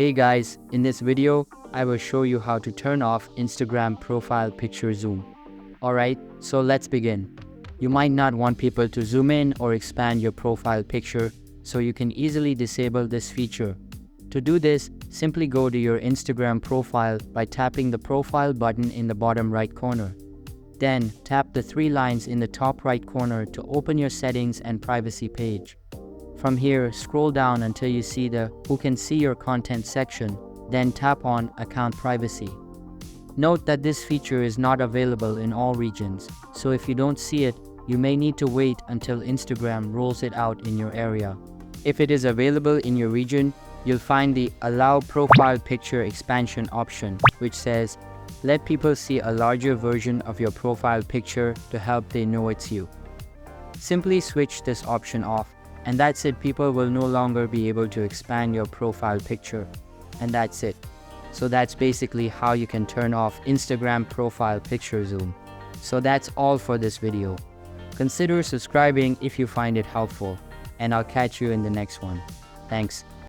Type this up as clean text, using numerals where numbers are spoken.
Hey guys, in this video, I will show you how to turn off Instagram profile picture zoom. Alright, so let's begin. You might not want people to zoom in or expand your profile picture, so you can easily disable this feature. To do this, simply go to your Instagram profile by tapping the profile button in the bottom right corner. Then, tap the three lines in the top right corner to open your settings and privacy page. From here, scroll down until you see the Who Can See Your Content section, then tap on Account Privacy. Note that this feature is not available in all regions, so if you don't see it, you may need to wait until Instagram rolls it out in your area. If it is available in your region, you'll find the Allow Profile Picture Expansion option, which says, let people see a larger version of your profile picture to help they know it's you. Simply switch this option off, and that's it. People will no longer be able to expand your profile picture. And that's it. So that's basically how you can turn off Instagram profile picture zoom. So that's all for this video. Consider subscribing if you find it helpful, and I'll catch you in the next one. Thanks.